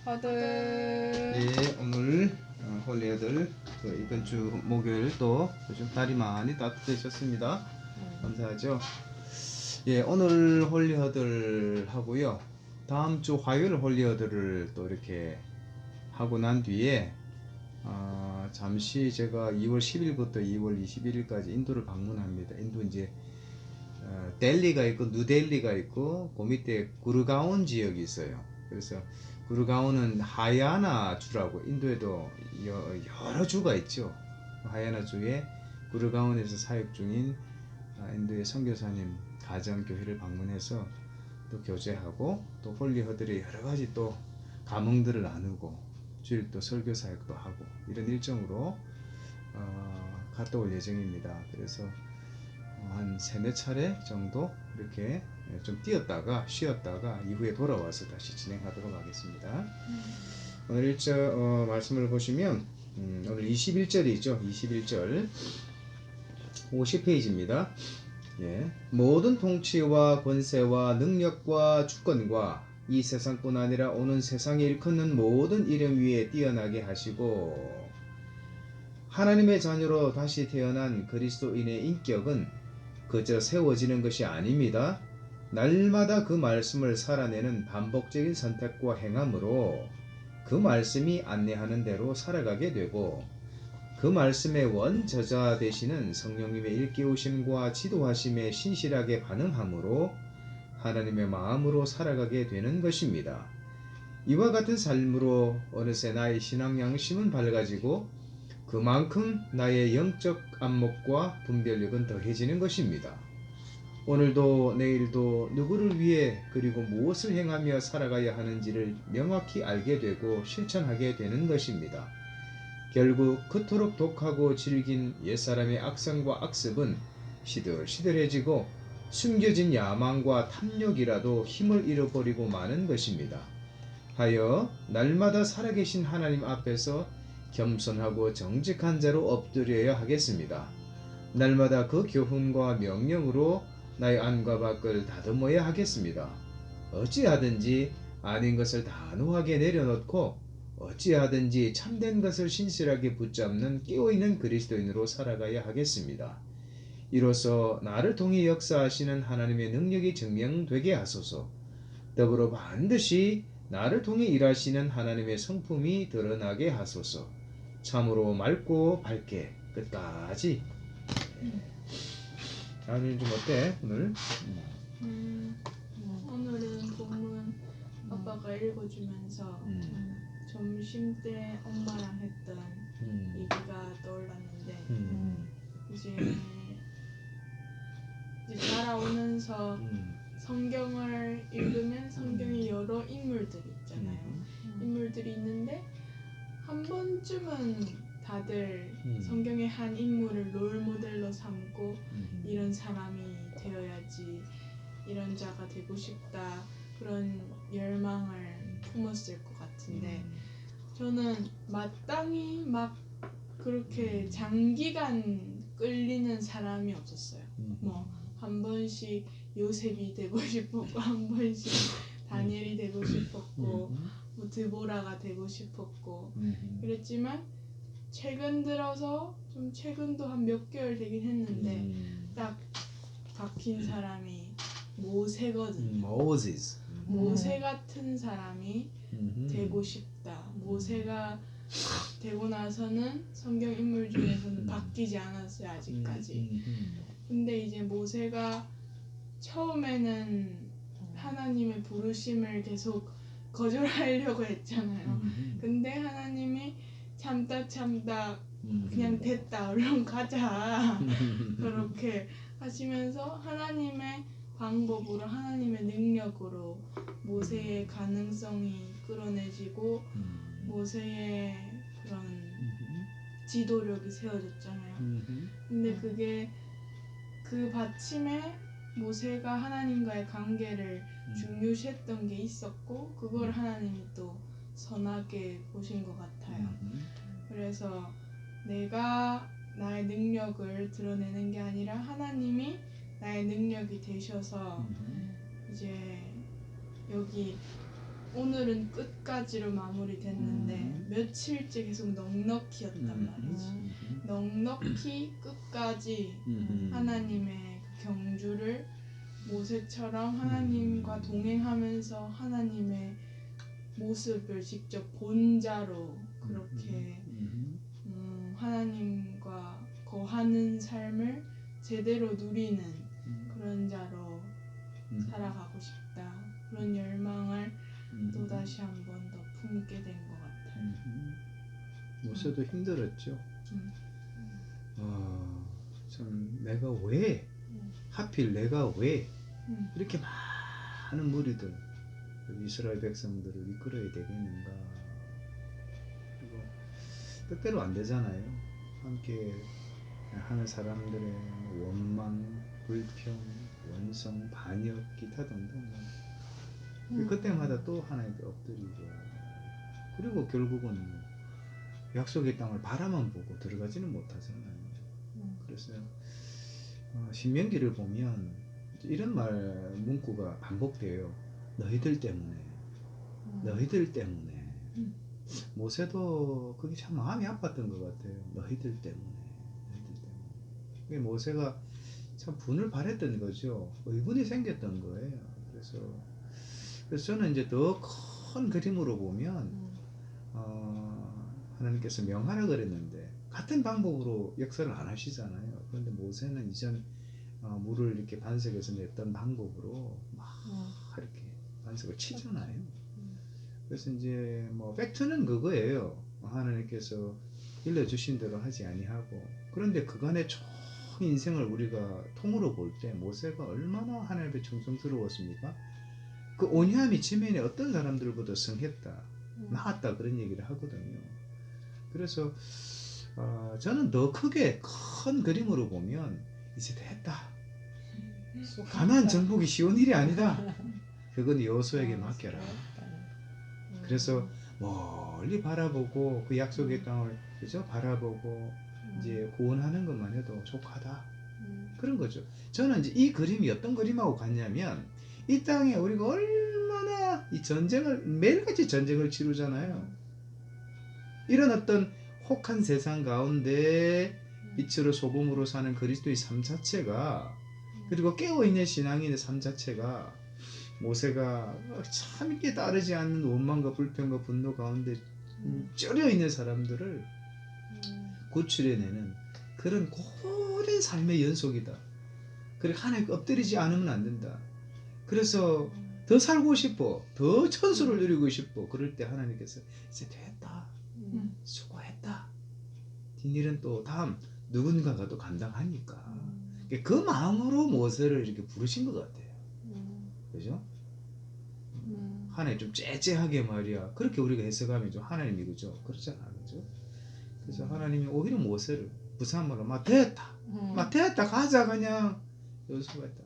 허들. 예, 오늘 홀리아들 이번 주 목요일 또 요즘 날이 많이 따뜻해졌습니다. 감사하죠. 예, 오늘 홀리아들 하고요. 다음 주 화요일 홀리아들을 또 이렇게 하고 난 뒤에 잠시 제가 2월 10일부터 2월 21일까지 인도를 방문합니다. 인도 이제 델리가 있고 누델리가 있고 그 밑에 구르가온 지역이 있어요. 그래서 구르가온은 하야나 주라고 인도에도 여러 주가 있죠. 하야나 주에 구르가온에서 사역 중인 인도의 선교사님 가정교회를 방문해서 또 교제하고 또 홀리허들의 여러 가지 또 감흥들을 나누고 주일 또 설교 사역도 하고 이런 일정으로 갔다 올 예정입니다. 그래서 한 세네 차례 정도 이렇게 좀 뛰었다가 쉬었다가 이후에 돌아와서 다시 진행하도록 하겠습니다. 오늘 일절 말씀을 보시면 오늘 21절이죠. 21절 50페이지입니다. 예. 모든 통치와 권세와 능력과 주권과 이 세상뿐 아니라 오는 세상에 일컫는 모든 이름 위에 뛰어나게 하시고 하나님의 자녀로 다시 태어난 그리스도인의 인격은 그저 세워지는 것이 아닙니다. 날마다 그 말씀을 살아내는 반복적인 선택과 행함으로 그 말씀이 안내하는 대로 살아가게 되고 그 말씀의 원저자 되시는 성령님의 일깨우심과 지도하심에 신실하게 반응함으로 하나님의 마음으로 살아가게 되는 것입니다. 이와 같은 삶으로 어느새 나의 신앙 양심은 밝아지고 그만큼 나의 영적 안목과 분별력은 더해지는 것입니다. 오늘도 내일도 누구를 위해 그리고 무엇을 행하며 살아가야 하는지를 명확히 알게 되고 실천하게 되는 것입니다. 결국 그토록 독하고 질긴 옛사람의 악성과 악습은 시들시들해지고 숨겨진 야망과 탐욕이라도 힘을 잃어버리고 마는 것입니다. 하여 날마다 살아계신 하나님 앞에서 겸손하고 정직한 자로 엎드려야 하겠습니다. 날마다 그 교훈과 명령으로 나의 안과 밖을 다듬어야 하겠습니다. 어찌하든지 아닌 것을 단호하게 내려놓고 어찌하든지 참된 것을 신실하게 붙잡는 깨어있는 그리스도인으로 살아가야 하겠습니다. 이로써 나를 통해 역사하시는 하나님의 능력이 증명되게 하소서. 더불어 반드시 나를 통해 일하시는 하나님의 성품이 드러나게 하소서. 참으로 맑고 밝게 끝까지. 오늘 좀 어때 오늘? 오늘은 본문 아빠가 읽어주면서 점심 때 엄마랑 했던 얘기가 떠올랐는데 이제 자라오면서 성경을 읽으면 성경에 여러 인물들 있잖아요. 인물들이 있는데 한 번쯤은 다들 성경의 한 인물을 롤모델로 삼고 이런 사람이 되어야지, 이런 자가 되고 싶다, 그런 열망을 품었을 것 같은데 저는 마땅히 막 그렇게 장기간 끌리는 사람이 없었어요. 뭐 한 번씩 요셉이 되고 싶었고 한 번씩 다니엘이 되고 싶었고 뭐 드보라가 되고 싶었고 그랬지만 최근 들어서 좀 최근도 한 몇 개월 되긴 했는데 딱 박힌 사람이 모세거든요. 모세 같은 사람이 되고 싶다. 모세가 되고 나서는 성경 인물 중에서는 바뀌지 않았어요, 아직까지. 근데 이제 모세가 처음에는 하나님의 부르심을 계속 거절하려고 했잖아요. 근데 하나님이 참다 그냥 됐다, 얼른 가자 그렇게 하시면서 하나님의 방법으로, 하나님의 능력으로 모세의 가능성이 끌어내지고 모세의 그런 지도력이 세워졌잖아요. 근데 그게 그 받침에 모세가 하나님과의 관계를 중요시했던 게 있었고 그걸 하나님이 또 선하게 보신 것 같아요. 그래서 내가 나의 능력을 드러내는 게 아니라 하나님이 나의 능력이 되셔서 이제 여기 오늘은 끝까지로 마무리됐는데 며칠째 계속 넉넉히였단 말이지. 넉넉히 끝까지 하나님의 그 경주를 모세처럼 하나님과 동행하면서 하나님의 모습을 직접 본 자로 그렇게 하나님과 거하는 삶을 제대로 누리는 그런 자로 살아가고 싶다. 그런 열망을 또다시 한 번 더 품게 된 것 같아요. 모세도 힘들었죠. 참 내가 왜 하필 내가 왜 이렇게 많은 무리들 이스라엘 백성들을 이끌어야 되겠는가. 그리고 뜻대로 안 되잖아요. 함께 하는 사람들의 원망, 불평, 원성, 반역, 기타 등등 그때마다 또 하나님께 엎드리고 그리고 결국은 약속의 땅을 바라만 보고 들어가지는 못하잖아요. 그래서 신명기를 보면 이런 말 문구가 반복돼요. 너희들 때문에 너희들 때문에 모세도 그게 참 마음이 아팠던 것 같아요. 너희들 때문에 그게 모세가 참 분을 발했던 거죠. 의분이 생겼던 거예요. 그래서 저는 이제 더 큰 그림으로 보면 하나님께서 명하라 그랬는데 같은 방법으로 역사를 안 하시잖아요. 그런데 모세는 이전 물을 이렇게 반석에서 냈던 방법으로 막 이렇게 반석을 치잖아요. 그래서 이제 뭐 팩트는 그거예요. 하나님께서 일러주신 대로 하지 아니하고 그런데 그간의 총 인생을 우리가 통으로 볼 때 모세가 얼마나 하나님의 정성스러웠습니까? 그 온유함이 지면에 어떤 사람들보다 성했다, 나았다 그런 얘기를 하거든요. 그래서 저는 더 크게 큰 그림으로 보면 이제 됐다. 가나안 정복이 쉬운 일이 아니다. 그건 여호수아에게 맡겨라. 그래서 멀리 바라보고 그 약속의 땅을 그죠 바라보고 이제 구원하는 것만 해도 족하다. 그런 거죠. 저는 이제 이 그림이 어떤 그림하고 같냐면 이 땅에 우리가 얼마나 이 전쟁을 매일같이 전쟁을 치르잖아요. 이런 어떤 혹한 세상 가운데 빛으로 소금으로 사는 그리스도의 삶 자체가 그리고 깨어있는 신앙인의 삶 자체가 모세가 참 이게 따르지 않는 원망과 불평과 분노 가운데 쩔어있는 사람들을 구출해내는 그런 고된 삶의 연속이다. 그리고 하나님께 엎드리지 않으면 안 된다. 그래서 더 살고 싶어. 더 천수를 누리고 싶어. 그럴 때 하나님께서 이제 됐다. 수고했다. 뒷일은 또 다음 누군가가 또 감당하니까. 그 마음으로 모세를 이렇게 부르신 것 같아요. 그죠? 하나님 좀 째째하게 말이야. 그렇게 우리가 해석하면 좀 하나님이 그죠? 그렇잖아. 그죠? 그래서 하나님이 오히려 모세를 부산말로 막 됐다. 막 됐다. 가자 그냥. 여호수아가 했다.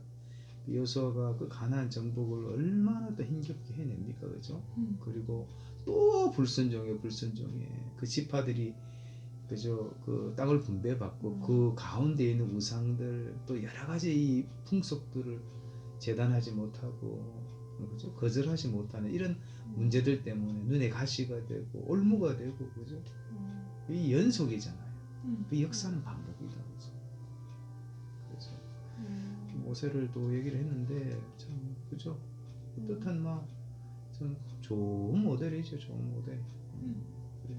여호수아가 그 가나안 정복을 얼마나 더 힘겹게 해냅니까, 그죠? 그리고 또 불순종해 그 지파들이 그죠 그 땅을 분배받고 그 가운데 있는 우상들 또 여러 가지 이 풍속들을 재단하지 못하고 그죠 거절하지 못하는 이런 문제들 때문에 눈에 가시가 되고 올무가 되고 그죠 이 연속이잖아요. 그 역사는 반복이다, 그죠? 그래서 모세를 또 얘기를 했는데 참 그죠 뜻한 막 참 좋은 모델이죠. 좋은 모델. 그래.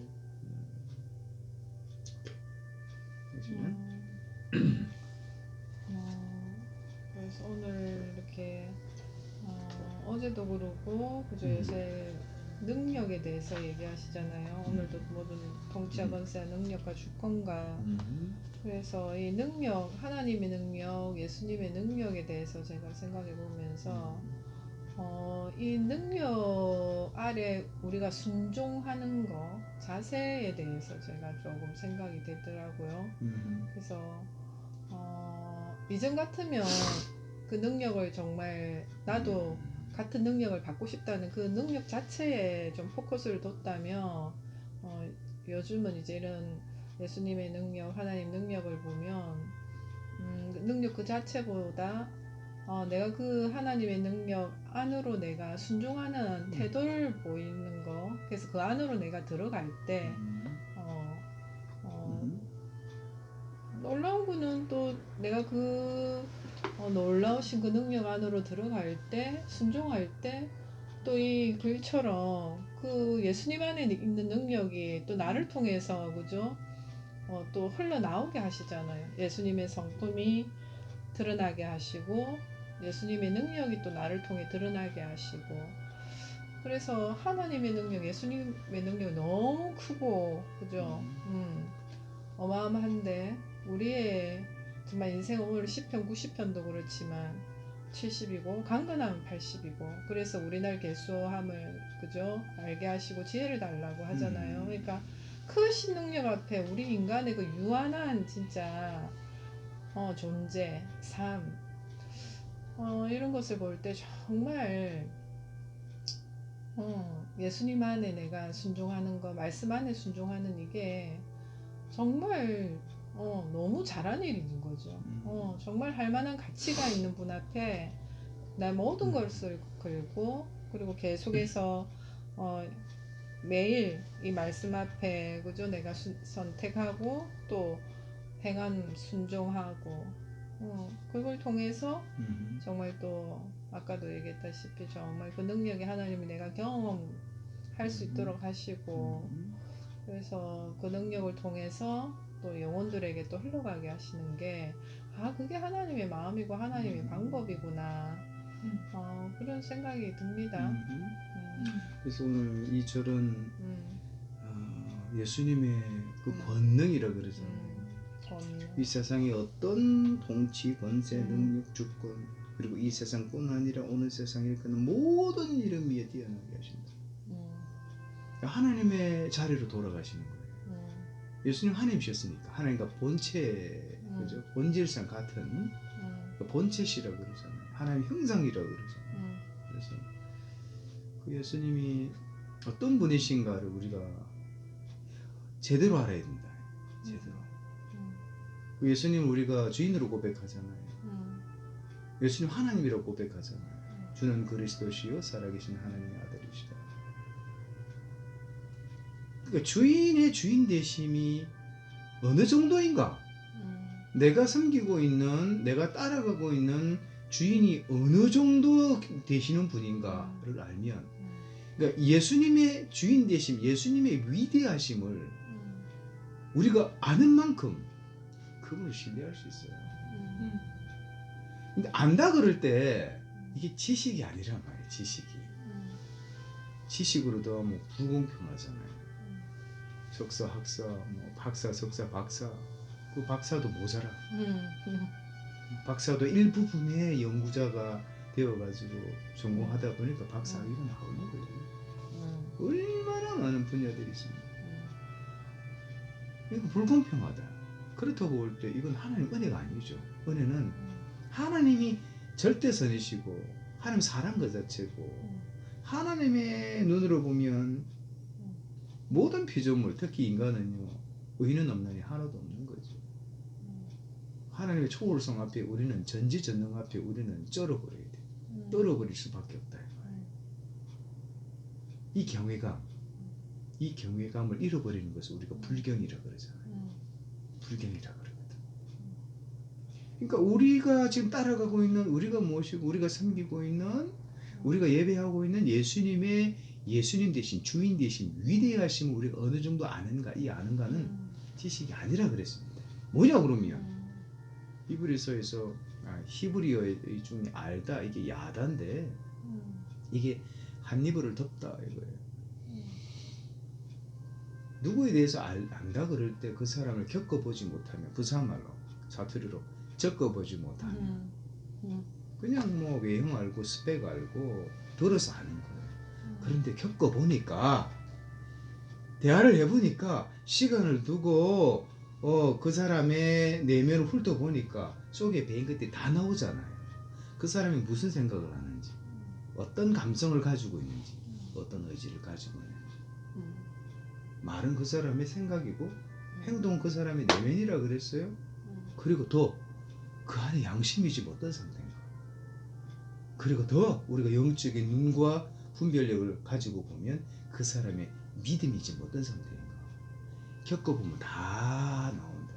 그래서 오늘 이렇게 어제도 그러고 그죠 요새 능력에 대해서 얘기하시잖아요. 오늘도 모든 통치와 권세와 능력과 주권과 그래서 이 능력 하나님의 능력 예수님의 능력에 대해서 제가 생각해 보면서 이 능력 아래 우리가 순종하는 거 자세에 대해서 제가 조금 생각이 되더라고요. 그래서 이전 같으면 그 능력을 정말 나도 같은 능력을 받고 싶다는 그 능력 자체에 좀 포커스를 뒀다면 요즘은 이제 이런 예수님의 능력 하나님 능력을 보면 능력 그 자체보다 내가 그 하나님의 능력 안으로 내가 순종하는 태도를 보이는 거. 그래서 그 안으로 내가 들어갈 때 놀라운 거는 또 내가 그 놀라우신 그 능력 안으로 들어갈 때 순종할 때 또 이 글처럼 그 예수님 안에 있는 능력이 또 나를 통해서 그죠? 또 흘러나오게 하시잖아요. 예수님의 성품이 드러나게 하시고 예수님의 능력이 또 나를 통해 드러나게 하시고 그래서 하나님의 능력, 예수님의 능력이 너무 크고 그죠? 어마어마한데 우리의 정말 인생 오늘 10편 90편도 그렇지만 70이고 강건하면 80이고 그래서 우리날 개수함을 그죠? 알게 하시고 지혜를 달라고 하잖아요. 그러니까 크신 능력 앞에 우리 인간의 그 유한한 진짜 존재, 삶 이런 것을 볼 때 정말 예수님 안에 내가 순종하는 거, 말씀 안에 순종하는 이게 정말 너무 잘한 일인 거죠. 정말 할 만한 가치가 있는 분 앞에 나 모든 것을 걸고 그리고 계속해서 매일 이 말씀 앞에 그죠? 내가 선택하고 또 행한 순종하고 그걸 통해서 정말 또 아까도 얘기했다시피 정말 그 능력이 하나님이 내가 경험할 수 있도록 하시고 그래서 그 능력을 통해서 또 영혼들에게 또 흘러가게 하시는 게 그게 하나님의 마음이고 하나님의 방법이구나 그런 생각이 듭니다. 그래서 오늘 이 절은 예수님의 그 권능이라 그러잖아요. 이 세상의 어떤 통치, 권세, 능력, 주권 그리고 이 세상뿐 아니라 오는 세상에 일어나는 모든 이름 위에 뛰어나게 하신다. 하나님의 자리로 돌아가시는 거예요. 예수님 하나님이셨으니까 하나님과 본체, 그죠? 본질상 같은 그 본체시라고 그러잖아요. 하나님 형상이라고 그러잖아요. 그래서 그 예수님이 어떤 분이신가를 우리가 제대로 알아야 된다. 제대로. 그 예수님 우리가 주인으로 고백하잖아요. 예수님 하나님이라고 고백하잖아요. 주는 그리스도시요 살아계신 하나님의 아들이시다. 그러니까 주인의 주인 되심이 어느 정도인가? 내가 섬기고 있는, 내가 따라가고 있는 주인이 어느 정도 되시는 분인가를 알면, 그러니까 예수님의 주인 되심, 예수님의 위대하심을 우리가 아는 만큼 그분을 신뢰할 수 있어요. 근데 안다 그럴 때 이게 지식이 아니란 말이에요. 지식으로도 뭐 불공평하잖아요. 석사, 학사, 뭐 박사, 석사, 박사. 그 박사도 모자라. 박사도 일부분의 연구자가 되어가지고 전공하다 보니까 박사학위가 나오는 거예요. 얼마나 많은 분야들이 있습니다. 이거 불공평하다. 그렇다고 볼 때 이건 하나님 은혜가 아니죠. 은혜는 하나님이 절대선이시고 하나님 사랑 그 자체고 하나님의 눈으로 보면 모든 피조물 특히 인간은요 의는 없나니 하나도 없는 거죠. 하나님의 초월성 앞에 우리는 전지전능 앞에 우리는 쩔어버려야 돼. 떨어버릴 수밖에 없다. 이 경외감을 잃어버리는 것을 우리가 불경이라 그러잖아요. 불경이라 그러거든. 그러니까 우리가 지금 따라가고 있는, 우리가 모시고 우리가 섬기고 있는, 우리가 예배하고 있는 예수님 대신 주인 대신 위대하심을 우리가 어느 정도 아는가, 이 아는가는 지식이 아니라 그랬습니다. 뭐냐 그러면 히브리서에서 히브리어 중에 알다 이게 야단데 이게 한 이불을 덮다 이거예요. 누구에 대해서 안다 그럴 때 그 사람을 겪어보지 못하면 부산말로 사투리로 겪어보지 못하면 그냥 뭐 외형 알고 스펙 알고 들어서 아는 거예요. 그런데 겪어보니까 대화를 해보니까 시간을 두고 그 사람의 내면을 훑어보니까 속에 배인 것들이 다 나오잖아요. 그 사람이 무슨 생각을 하는지 어떤 감성을 가지고 있는지 어떤 의지를 가지고 있는지 말은 그 사람의 생각이고 행동은 그 사람의 내면이라 그랬어요. 그리고 더 그 안에 양심이지 뭐 어떤 상태인가. 그리고 더 우리가 영적인 눈과 분별력을 가지고 보면 그 사람의 믿음이 지금 어떤 상태인가 겪어보면 다 나온다.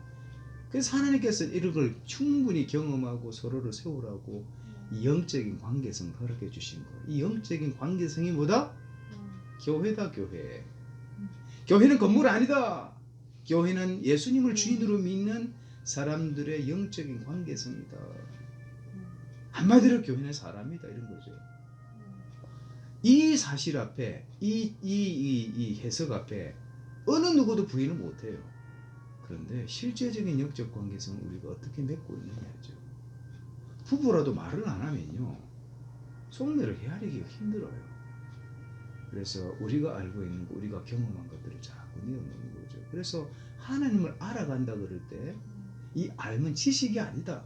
그래서 하나님께서 이런 걸 충분히 경험하고 서로를 세우라고 이 영적인 관계성을 허락해 주신 거예요. 이 영적인 관계성이 뭐다? 교회다. 교회. 교회는 건물 아니다. 교회는 예수님을 주인으로 믿는 사람들의 영적인 관계성이다. 한마디로 교회는 사람이다 이런 거죠. 이 사실 앞에 이 해석 앞에 어느 누구도 부인을 못해요. 그런데 실제적인 영적 관계성을 우리가 어떻게 맺고 있느냐죠. 부부라도 말을 안 하면요 속내를 헤아리기가 힘들어요. 그래서 우리가 알고 있는 거, 우리가 경험한 것들을 자꾸 내어놓는 거죠. 그래서 하나님을 알아간다 그럴 때 이 알면 지식이 아니다.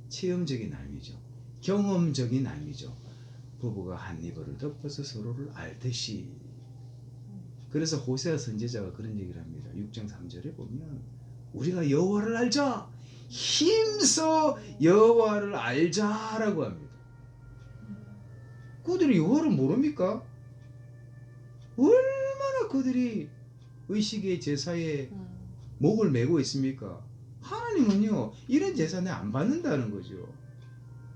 체험적인 알미죠. 경험적인 알미죠. 부부가 한 이불을 덮어서 서로를 알듯이. 그래서 호세아 선지자가 그런 얘기를 합니다. 6장 3절에 보면 우리가 여호와를 알자. 힘써 여호와를 알자라고 합니다. 그들이 여호와를 모릅니까? 얼마나 그들이 의식의 제사에 목을 메고 있습니까? 하나님은요 이런 제사 내 안 받는다는 거죠.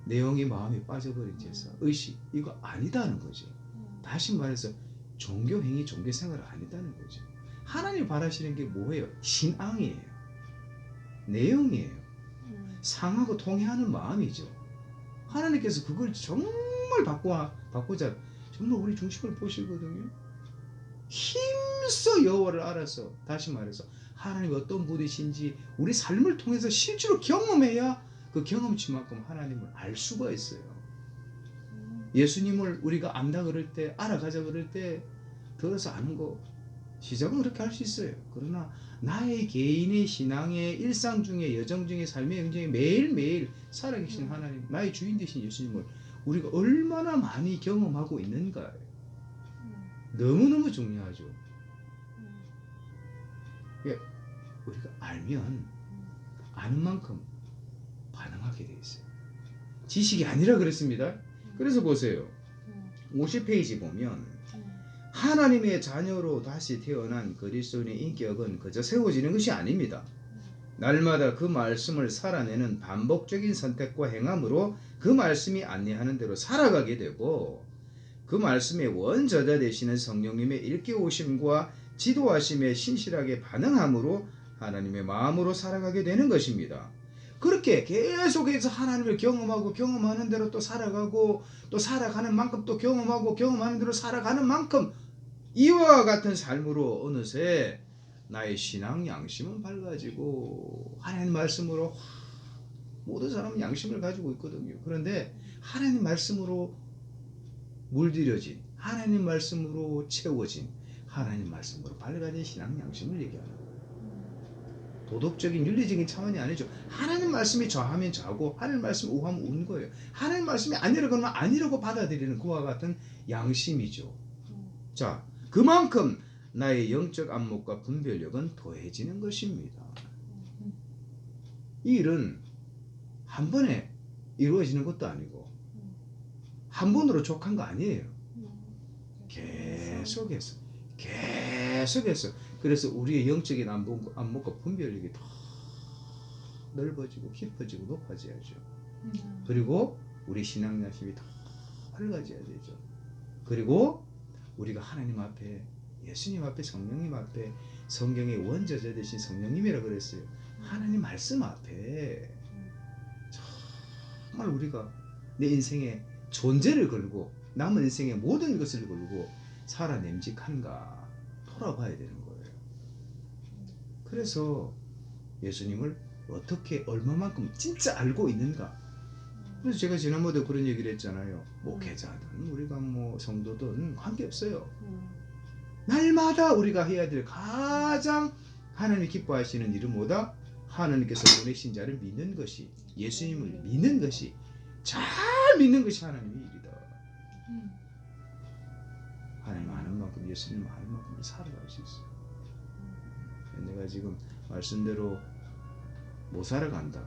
내용이 마음이 빠져버린 제사, 의식 이거 아니다는 거죠. 다시 말해서 종교행위, 종교생활 아니다는 거죠. 하나님 바라시는 게 뭐예요? 신앙이에요. 내용이에요. 상하고 통해하는 마음이죠. 하나님께서 그걸 정말 바꾸자 정말 우리 중심을 보시거든요. 힘써 여호와를 알아서 다시 말해서 하나님이 어떤 분이신지 우리 삶을 통해서 실제로 경험해야 그 경험치만큼 하나님을 알 수가 있어요. 예수님을 우리가 안다 그럴 때 알아가자 그럴 때 들어서 아는 거 시작은 그렇게 할 수 있어요. 그러나 나의 개인의 신앙의 일상 중에 여정 중에 삶의 영정에 매일매일 살아계신 하나님 나의 주인 되신 예수님을 우리가 얼마나 많이 경험하고 있는가 너무너무 중요하죠. 예, 우리가 알면 아는 만큼 반응하게 돼 있어요. 지식이 아니라 그랬습니다. 그래서 보세요. 50페이지 보면 하나님의 자녀로 다시 태어난 그리스도인의 인격은 그저 세워지는 것이 아닙니다. 날마다 그 말씀을 살아내는 반복적인 선택과 행함으로 그 말씀이 안내하는 대로 살아가게 되고 그 말씀의 원저자 되시는 성령님의 일깨우심과 지도하심에 신실하게 반응함으로 하나님의 마음으로 살아가게 되는 것입니다. 그렇게 계속해서 하나님을 경험하고 경험하는 대로 또 살아가고 또 살아가는 만큼 또 경험하고 경험하는 대로 살아가는 만큼 이와 같은 삶으로 어느새 나의 신앙 양심은 밝아지고 하나님 말씀으로 모든 사람은 양심을 가지고 있거든요. 그런데 하나님 말씀으로 물들여진 하나님 말씀으로 채워진 하나님 말씀으로 밝아진 신앙 양심을 얘기하는 거예요. 도덕적인 윤리적인 차원이 아니죠. 하나님 말씀이 저하면 저하고 하나님 말씀이 우하면 우는 거예요. 하나님 말씀이 아니라고 그러면 아니라고 받아들이는 그와 같은 양심이죠. 자, 그만큼 나의 영적 안목과 분별력은 더해지는 것입니다. 이 일은 한 번에 이루어지는 것도 아니고 한 번으로 족한 거 아니에요. 계속해서 그래서 우리의 영적인 안목과 분별력이 더 넓어지고 깊어지고 높아져야죠. 그리고 우리 신앙 양심이 더 밝아져야 되죠. 그리고 우리가 하나님 앞에 예수님 앞에 성령님 앞에 성경의 원저자 되신 성령님이라 그랬어요. 하나님 말씀 앞에 정말 우리가 내 인생의 존재를 걸고 남은 인생의 모든 것을 걸고 살아냄직한가 돌아봐야 되는 거예요. 그래서 예수님을 어떻게 얼마만큼 진짜 알고 있는가. 그래서 제가 지난번에도 그런 얘기를 했잖아요. 목회자든 우리가 뭐 성도든 관계없어요. 날마다 우리가 해야 될 가장 하나님이 기뻐하시는 일은 뭐다? 하나님께서 보내신 자를 믿는 것이 예수님을 믿는 것이 잘 믿는 것이 하나님의 일이다. 하나님 아는 만큼 예수님 아는 만큼 살아갈 수 있어요. 내가 지금 말씀대로 못 살아간다.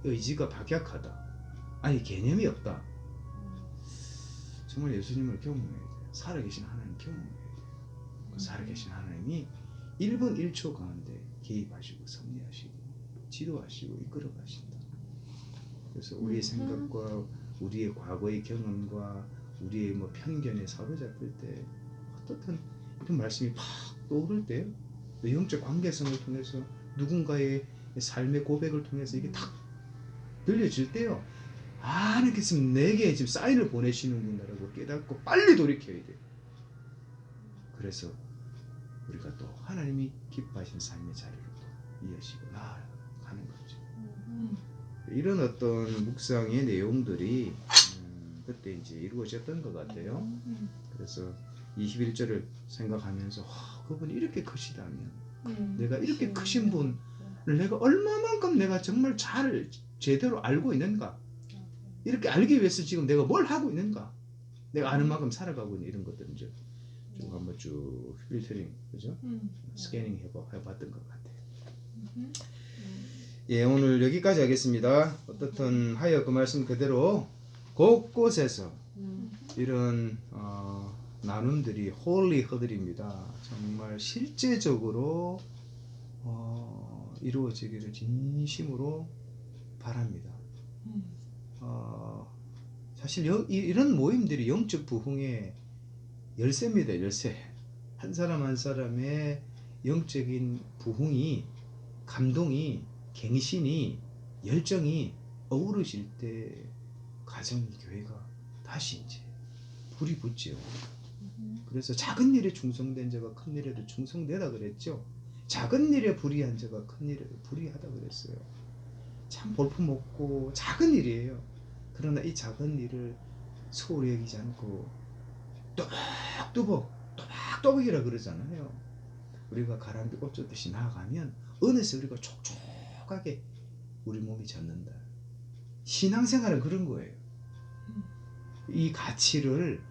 의지가 박약하다. 아니 개념이 없다. 정말 예수님을 경험해야 돼요. 살아계신 하나님 경험해야 돼요. 그 살아계신 하나님이 1분 1초 가운데 개입하시고 섭리하시고 지도하시고 이끌어 가신다. 그래서 우리의 생각과 우리의 과거의 경험과 우리의 뭐 편견에 사로잡힐 때 어떻든 이런 말씀이 팍 떠오를 때요. 영적 관계성을 통해서 누군가의 삶의 고백을 통해서 이게 탁 들려질 때요. 하나님께서 내게 지금 사인을 보내시는구나라고 깨닫고 빨리 돌이켜야 돼요. 그래서 우리가 또 하나님이 기뻐하신 삶의 자리로 또 이어지고 나아가는 거죠. 이런 어떤 묵상의 내용들이 그때 이제 이루어졌던 것 같아요. 그래서 21절을 생각하면서 와, 그분이 이렇게 크시다면 내가 이렇게 크신 분을 내가 얼마만큼 내가 정말 잘 제대로 알고 있는가, 이렇게 알기 위해서 지금 내가 뭘 하고 있는가, 내가 아는 만큼 살아가고 있는 이런 것들을 이제 쭉 한번 쭉 필터링, 그죠? 스캐닝 해봤던 것 같아요. 예, 오늘 여기까지 하겠습니다. 어떻든 하여 그 말씀 그대로 곳곳에서 이런 나눔들이 홀리허들입니다. 정말 실제적으로 이루어지기를 진심으로 바랍니다. 사실 이런 모임들이 영적 부흥의 열쇠입니다. 열쇠. 한 사람 한 사람의 영적인 부흥이, 감동이, 갱신이, 열정이 어우러질 때 가정, 교회가 다시 이제 불이 붙죠. 그래서 작은 일에 충성된 자가 큰 일에도 충성되다 그랬죠. 작은 일에 불의한 자가 큰 일에도 불의하다 그랬어요. 참 볼품없고 작은 일이에요. 그러나 이 작은 일을 소홀히 여기지 않고 또박또박이라 그러잖아요. 우리가 가랑비 옷 젖듯이 나아가면 어느새 우리가 촉촉하게 우리 몸이 젖는다. 신앙생활은 그런 거예요. 이 가치를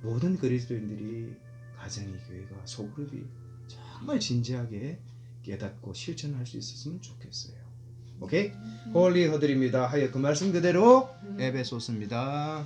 모든 그리스도인들이, 가정이, 교회가, 소그룹이 정말 진지하게 깨닫고 실천할 수 있었으면 좋겠어요. 오케이? 홀리허들입니다. 하여 그 말씀 그대로 에베소서입니다.